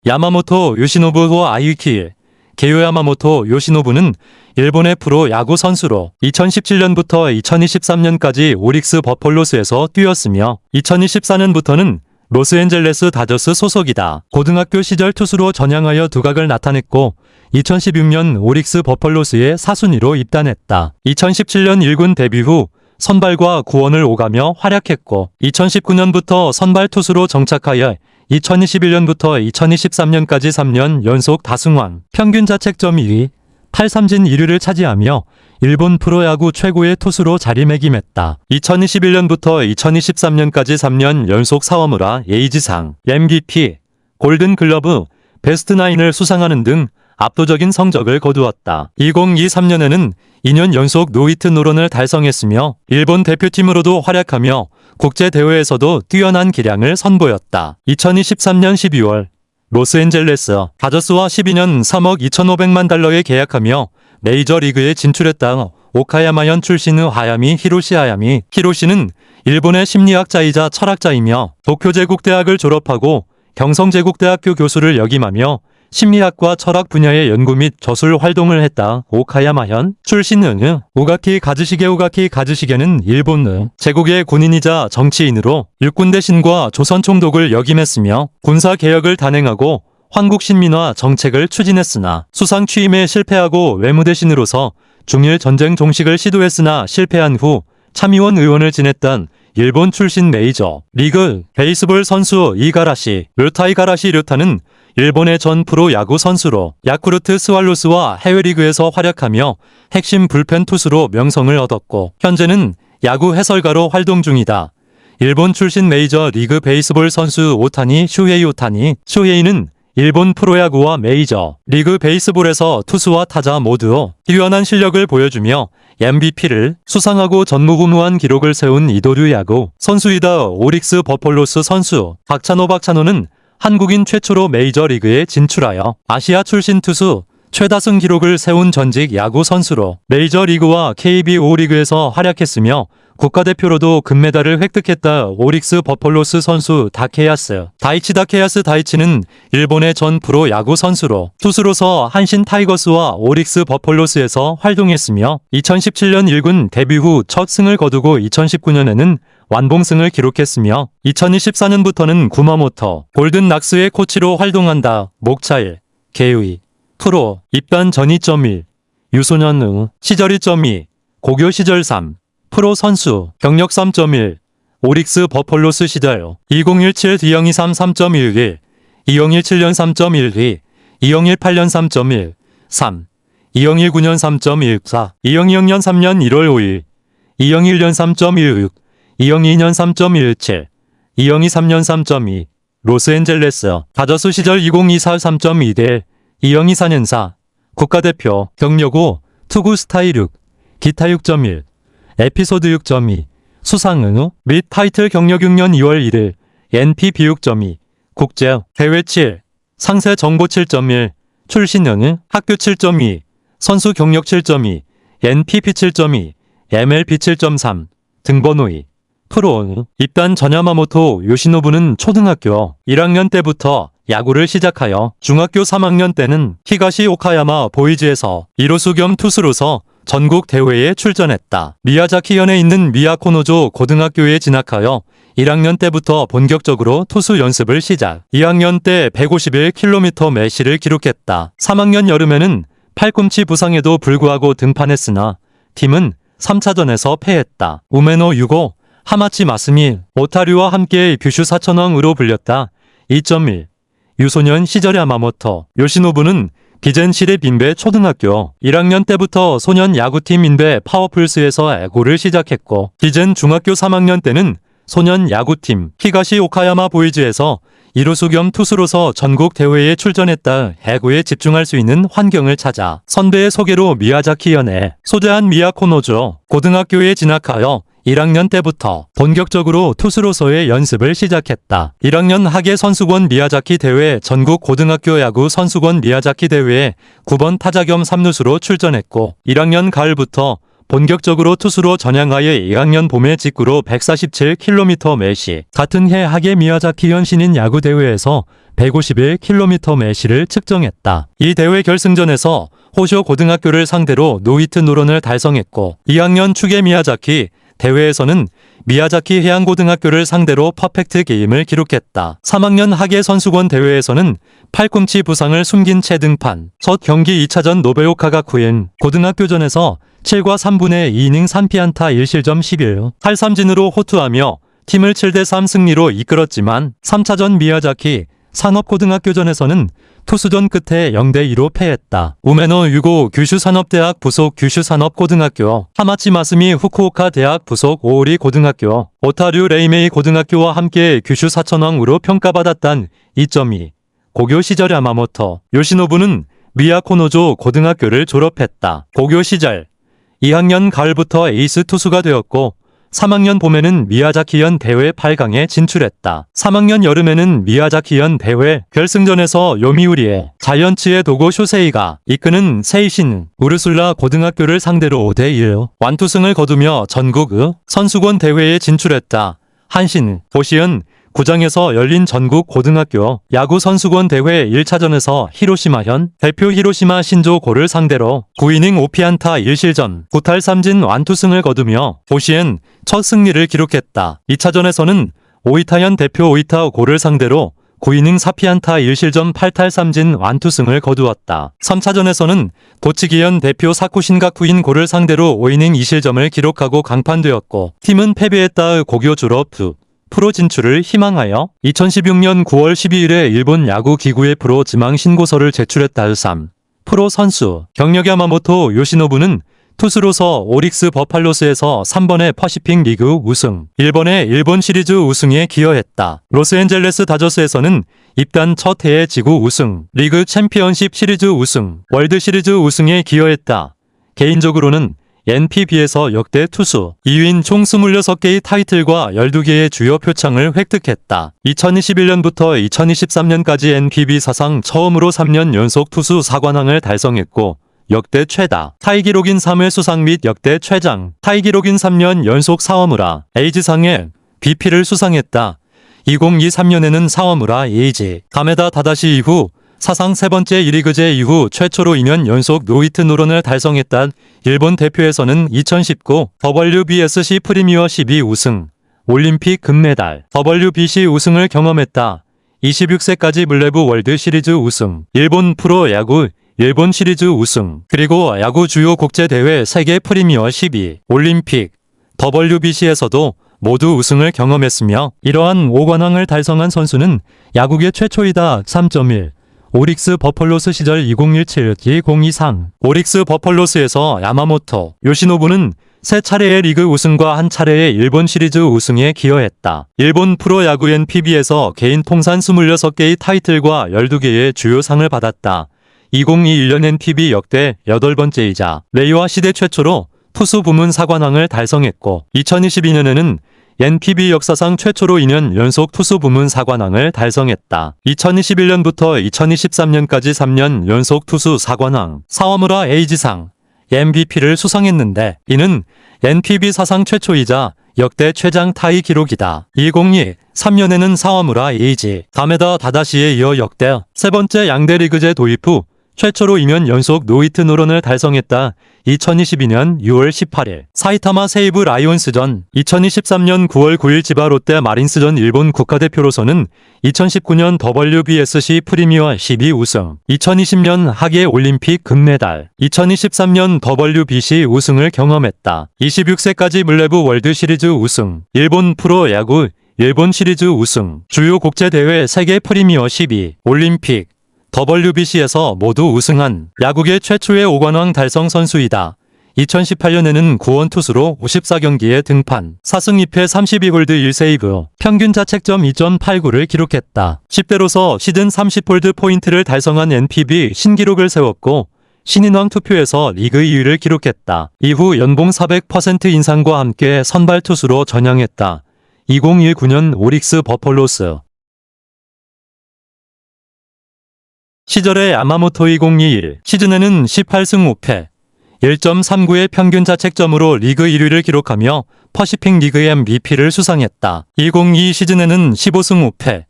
야마모토 요시노부 아유키, 게요 야마모토 요시노부는 일본의 프로 야구 선수로 2017년부터 2023년까지 오릭스 버펄로스에서 뛰었으며 2024년부터는 로스앤젤레스 다저스 소속이다. 고등학교 시절 투수로 전향하여 두각을 나타냈고 2016년 오릭스 버펄로스에 사순위로 입단했다. 2017년 1군 데뷔 후 선발과 구원을 오가며 활약했고 2019년부터 선발 투수로 정착하여 2021년부터 2023년까지 3년 연속 다승왕, 평균 자책점 1위, 탈삼진 1위를 차지하며 일본 프로야구 최고의 투수로 자리매김했다. 2021년부터 2023년까지 3년 연속 사와무라 에이지상, MVP, 골든글러브, 베스트9을 수상하는 등 압도적인 성적을 거두었다. 2023년에는 2년 연속 노히트 노런을 달성했으며 일본 대표팀으로도 활약하며 국제대회에서도 뛰어난 기량을 선보였다. 2023년 12월 로스앤젤레스 다저스와 12년 3억 2,500만 달러에 계약하며 메이저리그에 진출했다. 오카야마현 출신의 하야미 히로시 하야미. 히로시는 일본의 심리학자이자 철학자이며 도쿄제국대학을 졸업하고 경성제국대학교 교수를 역임하며 심리학과 철학 분야의 연구 및 저술 활동을 했다. 오카야마현 출신은 우가키 가즈시게. 우가키 가즈시게는 일본의 제국의 군인이자 정치인으로 육군 대신과 조선 총독을 역임했으며 군사 개혁을 단행하고 황국 신민화 정책을 추진했으나 수상 취임에 실패하고 외무대신으로서 중일 전쟁 종식을 시도했으나 실패한 후 참의원 의원을 지냈던 일본 출신 메이저 리그 베이스볼 선수 이가라시 료타. 이가라시 료타는 일본의 전 프로 야구 선수로 야쿠르트 스왈로스와 해외리그에서 활약하며 핵심 불펜 투수로 명성을 얻었고 현재는 야구 해설가로 활동 중이다. 일본 출신 메이저 리그 베이스볼 선수 오타니 슈헤이. 오타니 슈헤이는 일본 프로야구와 메이저 리그 베이스볼에서 투수와 타자 모두 뛰어난 실력을 보여주며 MVP를 수상하고 전무후무한 기록을 세운 이도류 야구 선수이다. 오릭스 버펄로스 선수 박찬호는 한국인 최초로 메이저리그에 진출하여 아시아 출신 투수 최다승 기록을 세운 전직 야구 선수로 메이저리그와 KBO 리그에서 활약했으며 국가대표로도 금메달을 획득했다. 오릭스 버펄로스 선수 다케야스 다이치. 다케야스 다이치는 일본의 전 프로 야구 선수로 투수로서 한신 타이거스와 오릭스 버펄로스에서 활동했으며 2017년 1군 데뷔 후 첫 승을 거두고 2019년에는 완봉승을 기록했으며 2024년부터는 구마모토 골든 락스의 코치로 활동한다. 목차일 개의 프로 입단 전 2.1 유소년 시절 2.2 고교 시절 3 프로 선수 경력 3.1 오릭스 버펄로스 시절 2017 D023 3.11 2017년 3.12 2018년 3.1 3 2019년 3.14 2020년 3년 1월 5일 2021년 3.16 2002년 3.17 2023년 3.2 로스앤젤레스 다저스 시절 2024 3.2대 2024년 4 국가대표 경력 5 투구 스타일 6 기타 6.1 에피소드 6.2 수상응 및 타이틀 경력 6년 2월 1일 NPB 6.2 국제 대회 7 상세 정보 7.1 출신은 학교 7.2 선수 경력 7.2 NPP 7.2 MLB 7.3 등번호 2 프로 입단 전 야마모토 요시노부는 초등학교 1학년 때부터 야구를 시작하여 중학교 3학년 때는 히가시 오카야마 보이즈에서 이루수 겸 투수로서 전국 대회에 출전했다. 미야자키현에 있는 미야코노조 고등학교에 진학하여 1학년 때부터 본격적으로 투수 연습을 시작. 2학년 때 151km 매시를 기록했다. 3학년 여름에는 팔꿈치 부상에도 불구하고 등판했으나 팀은 3차전에서 패했다. 우메노 유고 하마치 마스미 오타류와 함께 뷰슈 사천왕으로 불렸다. 2.1 유소년 시절 야마모토 요시노부는 비젠시대 빈베 초등학교 1학년 때부터 소년 야구팀 인베 파워풀스에서 야구를 시작했고 비젠 중학교 3학년 때는 소년 야구팀 히가시 오카야마 보이즈에서 이루수 겸 투수로서 전국 대회에 출전했다. 야구에 집중할 수 있는 환경을 찾아 선배의 소개로 미야자키현에 소재한 미야코노조 고등학교에 진학하여 1학년 때부터 본격적으로 투수로서의 연습을 시작했다. 1학년 하계 선수권 미야자키 대회 전국 고등학교 야구 선수권 미야자키 대회에 9번 타자 겸 3루수로 출전했고 1학년 가을부터 본격적으로 투수로 전향하여 2학년 봄에 직구로 147km 매시 같은 해 하계 미야자키현 신인 야구 대회에서 151km 매시를 측정했다. 이 대회 결승전에서 호쇼 고등학교를 상대로 노히트 노런을 달성했고 2학년 추계 미야자키 대회에서는 미야자키 해양고등학교를 상대로 퍼펙트 게임을 기록했다. 3학년 하계 선수권 대회에서는 팔꿈치 부상을 숨긴 채 등판. 첫 경기 2차전 노베오카가 쿠엔 고등학교전에서 7과 3분의 2이닝 3피안타 1실점 11 탈삼진으로 호투하며 팀을 7대3 승리로 이끌었지만 3차전 미야자키 산업고등학교전에서는 투수전 끝에 0대2로 패했다. 우메노 유고 규슈산업대학 부속 규슈산업고등학교, 하마치 마스미 후쿠오카 대학 부속 오오리 고등학교, 오타류 레이메이 고등학교와 함께 규슈 사천왕으로 평가받았단 2.2. 고교 시절 야마모토 요시노부는 미야코노조 고등학교를 졸업했다. 고교 시절 2학년 가을부터 에이스 투수가 되었고 3학년 봄에는 미야자키현 대회 8강에 진출했다. 3학년 여름에는 미야자키현 대회 결승전에서 요미우리의 자이언츠의 도고 쇼세이가 이끄는 세이신 우르술라 고등학교를 상대로 5대1 완투승을 거두며 전국 선수권 대회에 진출했다. 한신 보시은 구장에서 열린 전국 고등학교 야구 선수권 대회 1차전에서 히로시마현 대표 히로시마 신조고를 상대로 9이닝 5피안타 1실점 9탈3진 완투승을 거두며 보시엔 첫 승리를 기록했다. 2차전에서는 오이타현 대표 오이타고를 상대로 9이닝 4피안타 1실점 8탈3진 완투승을 거두었다. 3차전에서는 도치기현 대표 사쿠신가쿠인 고를 상대로 5이닝 2실점을 기록하고 강판되었고 팀은 패배했다. 고교 졸업 후 프로 진출을 희망하여 2016년 9월 12일에 일본 야구 기구의 프로 지망 신고서를 제출했다. 3. 프로 선수 경력 야마모토 요시노부는 투수로서 오릭스 버팔로스에서 3번의 퍼시픽 리그 우승, 1번의 일본 시리즈 우승에 기여했다. 로스앤젤레스 다저스에서는 입단 첫 해의 지구 우승, 리그 챔피언십 시리즈 우승, 월드 시리즈 우승에 기여했다. 개인적으로는 NPB에서 역대 투수 2위인 총 26개의 타이틀과 12개의 주요 표창을 획득했다. 2021년부터 2023년까지 NPB 사상 처음으로 3년 연속 투수 4관왕을 달성했고 역대 최다 타이 기록인 3회 수상 및 역대 최장 타이 기록인 3년 연속 사와무라 에이지상의 BP를 수상했다. 2023년에는 사와무라 에이지 가메다 다다시 이후 사상 세 번째 1위그제 이후 최초로 2년 연속 노히트 노런을 달성했다. 일본 대표에서는 2019 WBSC 프리미어 12 우승, 올림픽 금메달, WBC 우승을 경험했다. 26세까지 물레부 월드 시리즈 우승, 일본 프로 야구 일본 시리즈 우승, 그리고 야구 주요 국제대회 세계 프리미어 12, 올림픽, WBC에서도 모두 우승을 경험했으며 이러한 5관왕을 달성한 선수는 야구계 최초이다. 3.1 오릭스 버펄로스 시절 2017-2023 오릭스 버펄로스에서 야마모토 요시노부는 3차례의 리그 우승과 1차례의 일본 시리즈 우승에 기여했다. 일본 프로야구 NPB에서 개인 통산 26개의 타이틀과 12개의 주요 상을 받았다. 2021년 NPB 역대 8번째이자 레이와 시대 최초로 투수 부문 4관왕을 달성했고 2022년에는 NPB 역사상 최초로 2년 연속 투수 부문 4관왕을 달성했다. 2021년부터 2023년까지 3년 연속 투수 4관왕 사와무라 에이지상 MVP를 수상했는데 이는 NPB 사상 최초이자 역대 최장 타이 기록이다. 2023년에는 사와무라 에이지 가메다 다다시에 이어 역대 세 번째 양대 리그제 도입 후 최초로 2년 연속 노히트 노런을 달성했다. 2022년 6월 18일 사이타마 세이브 라이온스전 2023년 9월 9일 지바 롯데 마린스전 일본 국가대표로서는 2019년 WBSC 프리미어 12 우승 2020년 하계 올림픽 금메달 2023년 WBC 우승을 경험했다. 26세까지 물레부 월드 시리즈 우승 일본 프로 야구 일본 시리즈 우승 주요 국제대회 세계 프리미어 12 올림픽 WBC에서 모두 우승한 야구계 최초의 5관왕 달성 선수이다. 2018년에는 구원 투수로 54경기에 등판, 4승 2패 32홀드 1세이브, 평균 자책점 2.89를 기록했다. 10대로서 시즌 30홀드 포인트를 달성한 NPB 신기록을 세웠고 신인왕 투표에서 리그 2위를 기록했다. 이후 연봉 400% 인상과 함께 선발 투수로 전향했다. 2019년 오릭스 버펄로스 시절의 야마모토 2021 시즌에는 18승 5패 1.39의 평균 자책점으로 리그 1위를 기록하며 퍼시픽 리그 MVP를 수상했다. 2022 시즌에는 15승 5패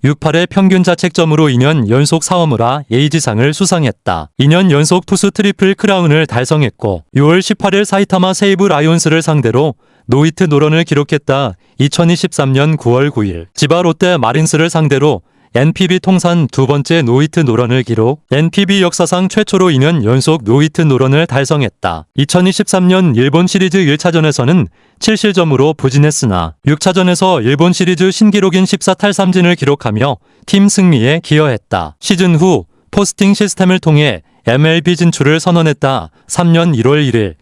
68의 평균 자책점으로 2년 연속 사워무라 에이지상을 수상했다. 2년 연속 투수 트리플 크라운을 달성했고 6월 18일 사이타마 세이브 라이온스를 상대로 노히트 노런을 기록했다. 2023년 9월 9일 지바 롯데 마린스를 상대로 NPB 통산 두 번째 노히트 노런을 기록, NPB 역사상 최초로 2년 연속 노히트 노런을 달성했다. 2023년 일본 시리즈 1차전에서는 7실점으로 부진했으나 6차전에서 일본 시리즈 신기록인 14탈삼진을 기록하며 팀 승리에 기여했다. 시즌 후 포스팅 시스템을 통해 MLB 진출을 선언했다. 3년 1월 1일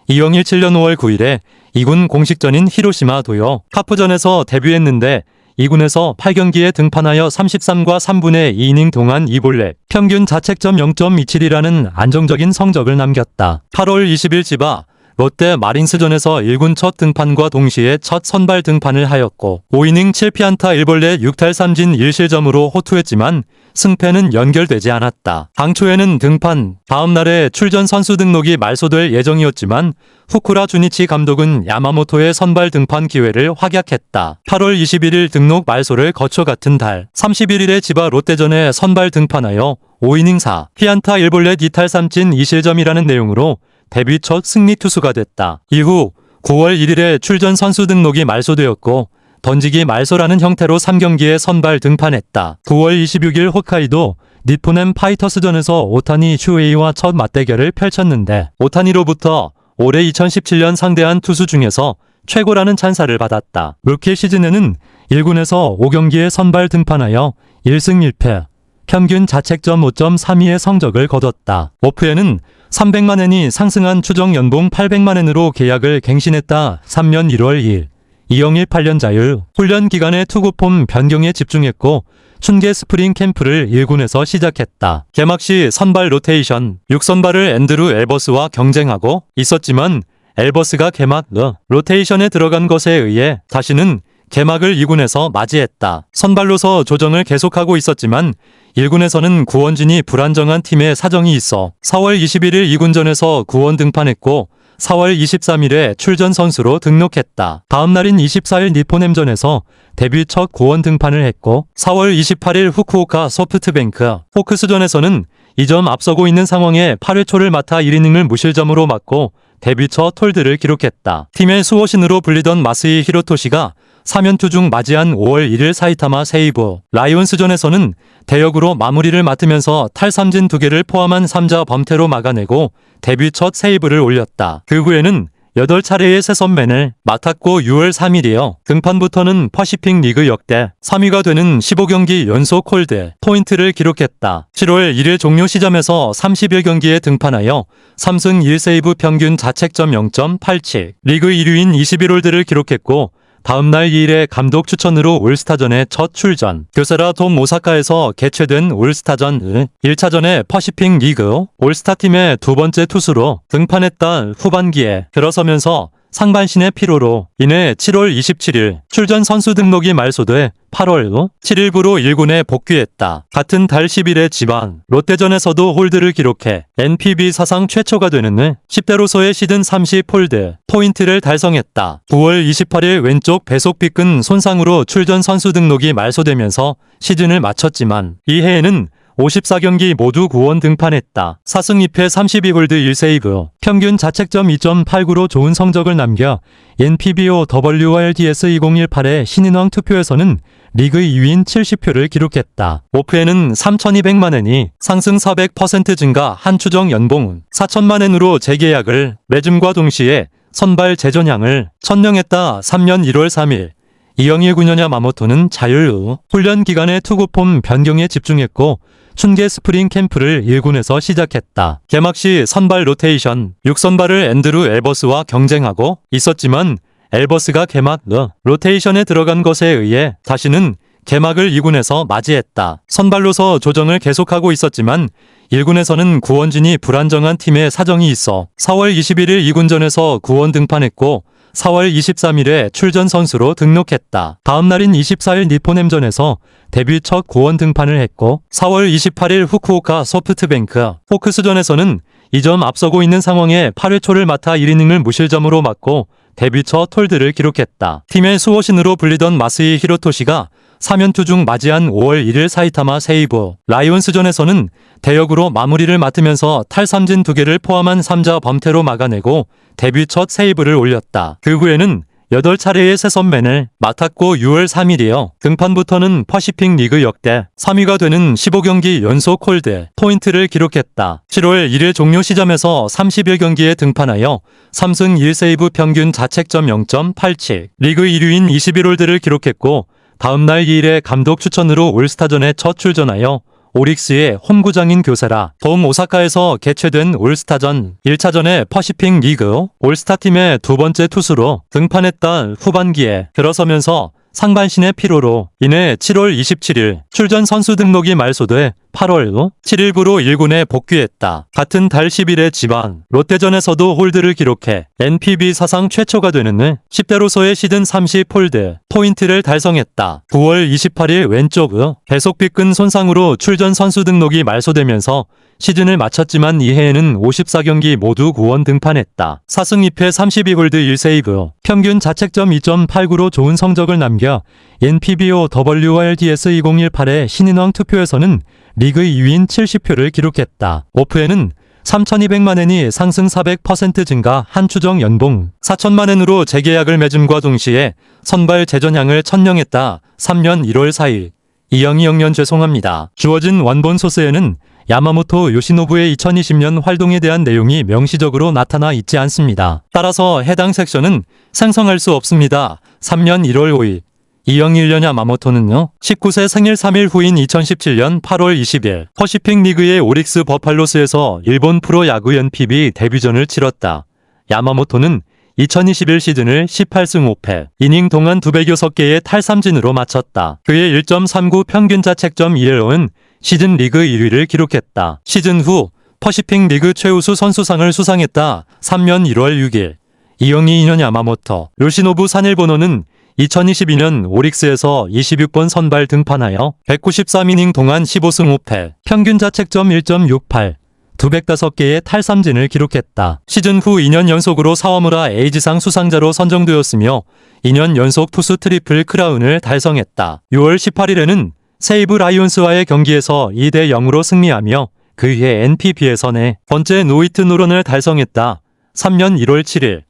2017년 5월 9일에 2군 공식전인 히로시마 도요 카프전에서 데뷔했는데 2군에서 8경기에 등판하여 33과 3분의 2이닝 동안 2볼넷, 평균 자책점 0.27이라는 안정적인 성적을 남겼다. 8월 20일 지바 롯데 마린스전에서 1군 첫 등판과 동시에 첫 선발 등판을 하였고 5이닝 7피안타 1볼넷 6탈삼진 1실점으로 호투했지만 승패는 연결되지 않았다. 당초에는 등판, 다음 날에 출전 선수 등록이 말소될 예정이었지만 후쿠라 주니치 감독은 야마모토의 선발 등판 기회를 확약했다. 8월 21일 등록 말소를 거쳐 같은 달 31일에 지바 롯데전에 선발 등판하여 5이닝 4피안타 1볼넷 2탈삼진 2실점이라는 내용으로 데뷔 첫 승리 투수가 됐다. 이후 9월 1일에 출전 선수 등록이 말소되었고 던지기 말소라는 형태로 3경기에 선발 등판했다. 9월 26일 홋카이도 니포넴 파이터스전에서 오타니 슈웨이와 첫 맞대결을 펼쳤는데 오타니로부터 올해 2017년 상대한 투수 중에서 최고라는 찬사를 받았다. 루키 시즌에는 1군에서 5경기에 선발 등판하여 1승 1패, 평균 자책점 5.32의 성적을 거뒀다. 오프에는 300만엔이 상승한 추정 연봉 800만엔으로 계약을 갱신했다. 3년 1월 2일 이영일 8년 자율 훈련 기간에 투구폼 변경에 집중했고 춘계 스프링 캠프를 1군에서 시작했다. 개막 시 선발 로테이션 6선발을 앤드루 엘버스와 경쟁하고 있었지만 엘버스가 개막 로테이션에 들어간 것에 의해 다시는 개막을 2군에서 맞이했다. 선발로서 조정을 계속하고 있었지만 1군에서는 구원진이 불안정한 팀의 사정이 있어 4월 21일 2군전에서 구원 등판했고 4월 23일에 출전 선수로 등록했다. 다음 날인 24일 니포넴전에서 데뷔 첫 구원 등판을 했고 4월 28일 후쿠오카 소프트뱅크 호크스전에서는 2점 앞서고 있는 상황에 8회 초를 맡아 1이닝을 무실점으로 맞고 데뷔 첫 홀드를 기록했다. 팀의 수호신으로 불리던 마스이 히로토시가 3연투 중 맞이한 5월 1일 사이타마 세이브 라이온스전에서는 대역으로 마무리를 맡으면서 탈삼진 2개를 포함한 3자 범퇴로 막아내고 데뷔 첫 세이브를 올렸다. 그 후에는 8차례의 새 선맨을 맡았고 6월 3일이어 등판부터는 퍼시픽 리그 역대 3위가 되는 15경기 연속 홀드 포인트를 기록했다. 7월 1일 종료 시점에서 31경기에 등판하여 3승 1세이브 평균 자책점 0.87 리그 1위인 21홀드를 기록했고 다음날 2일에 감독 추천으로 올스타전에 첫 출전. 교세라 돔 오사카에서 개최된 올스타전 1차전에 퍼시픽 리그 올스타팀의 두 번째 투수로 등판했다. 후반기에 들어서면서 상반신의 피로로 인해 7월 27일 출전 선수 등록이 말소돼 8월 7일부로 1군에 복귀했다. 같은 달 10일에 지방 롯데전에서도 홀드를 기록해 NPB 사상 최초가 되는 10대로서의 시즌 30 홀드 포인트를 달성했다. 9월 28일 왼쪽 배속 빗근 손상으로 출전 선수 등록이 말소되면서 시즌을 마쳤지만 이 해에는 54경기 모두 구원 등판했다. 4승 2패 32홀드 1세이브, 평균 자책점 2.89로 좋은 성적을 남겨 NPBO WRDS 2018의 신인왕 투표에서는 리그 2위인 70표를 기록했다. 오프에는 3,200만엔이 상승 400% 증가 한 추정 연봉 4천만엔으로 재계약을 매짐과 동시에 선발 재전향을 천명했다. 3년 1월 3일 이영일 9년 야마모토는 자율 훈련 기간에 투구폼 변경에 집중했고 춘계 스프링 캠프를 1군에서 시작했다. 개막 시 선발 로테이션 6선발을 앤드루 엘버스와 경쟁하고 있었지만 엘버스가 개막 로테이션에 들어간 것에 의해 다시는 개막을 2군에서 맞이했다. 선발로서 조정을 계속하고 있었지만 1군에서는 구원진이 불안정한 팀의 사정이 있어 4월 21일 2군전에서 구원 등판했고 4월 23일에 출전 선수로 등록했다. 다음 날인 24일 니포넴전에서 데뷔 첫 구원 등판을 했고 4월 28일 후쿠오카 소프트뱅크 호크스전에서는 2점 앞서고 있는 상황에 8회 초를 맡아 1이닝을 무실점으로 맞고 데뷔 첫 홀드를 기록했다. 팀의 수호신으로 불리던 마스이 히로토시가 3연투 중 맞이한 5월 1일 사이타마 세이브 라이온스전에서는 대역으로 마무리를 맡으면서 탈삼진 2개를 포함한 3자 범퇴로 막아내고 데뷔 첫 세이브를 올렸다. 그 후에는 8차례의 새 선맨을 맡았고 6월 3일이어 등판부터는 퍼시픽 리그 역대 3위가 되는 15경기 연속 홀드 포인트를 기록했다. 7월 1일 종료 시점에서 31경기에 등판하여 3승 1세이브 평균 자책점 0.87 리그 1위인 21홀드를 기록했고 다음날 2일에 감독 추천으로 올스타전에 첫 출전하여 오릭스의 홈구장인 교세라 돔 오사카에서 개최된 올스타전 1차전에 퍼시픽 리그 올스타팀의 두 번째 투수로 등판했다. 후반기에 들어서면서 상반신의 피로로 인해 7월 27일 출전 선수 등록이 말소돼 8월 7일부로 1군에 복귀했다. 같은 달 10일에 지방 롯데전에서도 홀드를 기록해 NPB 사상 최초가 되는 10대로서의 시즌 30홀드 포인트를 달성했다. 9월 28일 왼쪽 배속 빗근 손상으로 출전 선수 등록이 말소되면서 시즌을 마쳤지만 이해에는 54경기 모두 9원 등판했다. 4승 2패 32홀드 1세이브 평균 자책점 2.89로 좋은 성적을 남겨 NPBO WRDS 2018의 신인왕 투표에서는 리그 2위인 70표를 기록했다. 오프에는 3,200만 엔이 상승 400% 증가 한 추정 연봉 4천만 엔으로 재계약을 맺음과 동시에 선발 재전향을 천명했다. 3년 1월 4일 2020년 죄송합니다. 주어진 원본 소스에는 야마모토 요시노부의 2020년 활동에 대한 내용이 명시적으로 나타나 있지 않습니다. 따라서 해당 섹션은 생성할 수 없습니다. 3년 1월 5일 2001년 야마모토는요 19세 생일 3일 후인 2017년 8월 20일 퍼시픽 리그의 오릭스 버팔로스에서 일본 프로야구 NPB 데뷔전을 치렀다. 야마모토는 2021 시즌을 18승 5패, 이닝 동안 206개의 탈삼진으로 마쳤다. 그의 1.39 평균 자책점 2를 시즌 리그 1위를 기록했다. 시즌 후 퍼시픽 리그 최우수 선수상을 수상했다. 3년 1월 6일 2022년 야마모토 요시노부 산일보노는 2022년 오릭스에서 26번 선발 등판하여 193이닝 동안 15승 5패, 평균 자책점 1.68, 205개의 탈삼진을 기록했다. 시즌 후 2년 연속으로 사와무라 에이지상 수상자로 선정되었으며 2년 연속 투수 트리플 크라운을 달성했다. 6월 18일에는 세이브 라이온스와의 경기에서 2대 0으로 승리하며 그해 NPB에서 네 번째 노히트 노런을 달성했다. 3년 1월 7일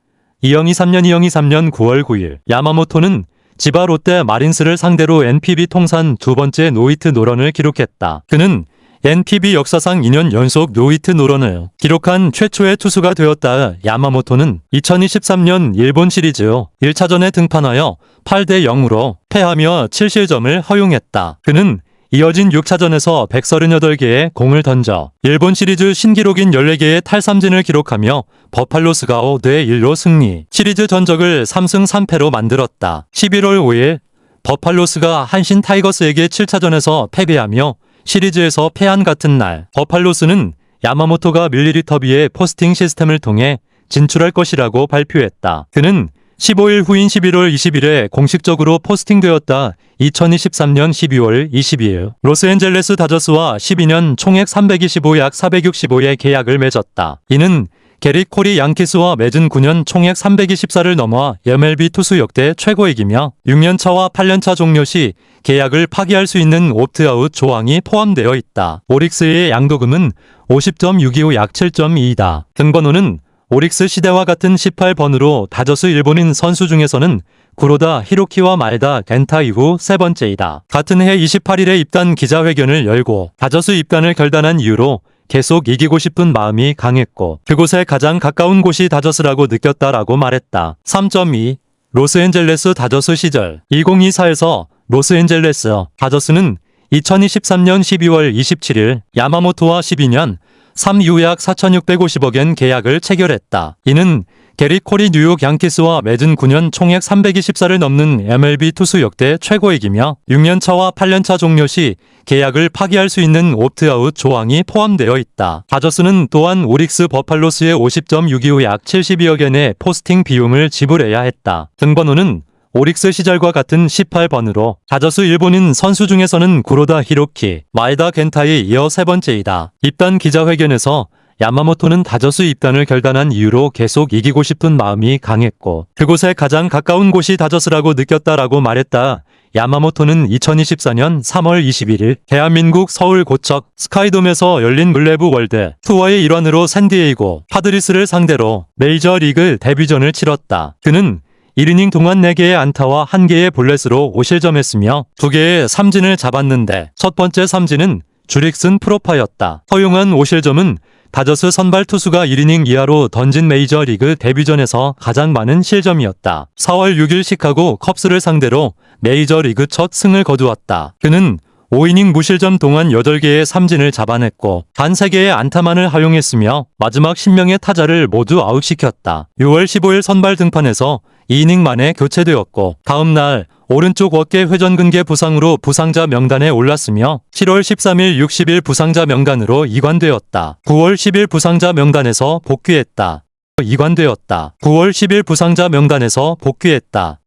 2023년 2023년 9월 9일 야마모토는 지바 롯데 마린스를 상대로 NPB 통산 두 번째 노히트 노런을 기록했다. 그는 NPB 역사상 2년 연속 노히트 노런을 기록한 최초의 투수가 되었다. 야마모토는 2023년 일본 시리즈 1차전에 등판하여 8대 0으로 패하며 7실점을 허용했다. 그는 이어진 6차전에서 138개의 공을 던져 일본 시리즈 신기록인 14개의 탈삼진을 기록하며 버팔로스가 5대 1로 승리, 시리즈 전적을 3승 3패로 만들었다. 11월 5일 버팔로스가 한신 타이거스에게 7차전에서 패배하며 시리즈에서 패한 같은 날 버팔로스는 야마모토가 밀리리터비의 포스팅 시스템을 통해 진출할 것이라고 발표했다. 그는 15일 후인 11월 20일에 공식적으로 포스팅되었다. 2023년 12월 22일 로스앤젤레스 다저스와 12년 총액 325약 465의 계약을 맺었다. 이는 게리 콜이 양키스와 맺은 9년 총액 324를 넘어 MLB 투수 역대 최고액이며 6년차와 8년차 종료 시 계약을 파기할 수 있는 옵트아웃 조항이 포함되어 있다. 오릭스의 양도금은 50.625 약 7.2이다. 등번호는 오릭스 시대와 같은 18번으로 다저스 일본인 선수 중에서는 구로다 히로키와 마에다 겐타 이후 세 번째이다. 같은 해 28일에 입단 기자회견을 열고 다저스 입단을 결단한 이유로 계속 이기고 싶은 마음이 강했고 그곳에 가장 가까운 곳이 다저스라고 느꼈다라고 말했다. 3.2 로스앤젤레스 다저스 시절 2024에서 로스앤젤레스 다저스는 2023년 12월 27일 야마모토와 12년 3유약 4,650억엔 계약을 체결했다. 이는 게리 콜이 뉴욕 양키스와 맺은 9년 총액 324를 넘는 MLB 투수 역대 최고액이며 6년차와 8년차 종료 시 계약을 파기할 수 있는 옵트아웃 조항이 포함되어 있다. 다저스는 또한 오릭스 버팔로스의 50.625 약 72억엔의 포스팅 비용을 지불해야 했다. 등번호는 오릭스 시절과 같은 18번으로 다저스 일본인 선수 중에서는 구로다 히로키, 마에다 겐타에 이어 세 번째이다. 입단 기자회견에서 야마모토는 다저스 입단을 결단한 이유로 계속 이기고 싶은 마음이 강했고 그곳에 가장 가까운 곳이 다저스라고 느꼈다라고 말했다. 야마모토는 2024년 3월 21일 대한민국 서울 고척 스카이돔에서 열린 물레부 월드 투어의 일환으로 샌디에이고 파드리스를 상대로 메이저리그 데뷔전을 치렀다. 그는 1이닝 동안 4개의 안타와 1개의 볼넷으로 5실점했으며 2개의 삼진을 잡았는데 첫 번째 삼진은 주릭슨 프로파였다. 허용한 5실점은 다저스 선발 투수가 1이닝 이하로 던진 메이저리그 데뷔전에서 가장 많은 실점이었다. 4월 6일 시카고 컵스를 상대로 메이저리그 첫 승을 거두었다. 그는 5이닝 무실점 동안 8개의 삼진을 잡아냈고 단 3개의 안타만을 허용했으며 마지막 10명의 타자를 모두 아웃시켰다. 6월 15일 선발 등판에서 2이닝 만에 교체되었고 다음 날 오른쪽 어깨 회전근개 부상으로 부상자 명단에 올랐으며 7월 13일 60일 부상자 명단으로 이관되었다. 9월 10일 부상자 명단에서 복귀했다. 9월 10일 부상자 명단에서 복귀했다.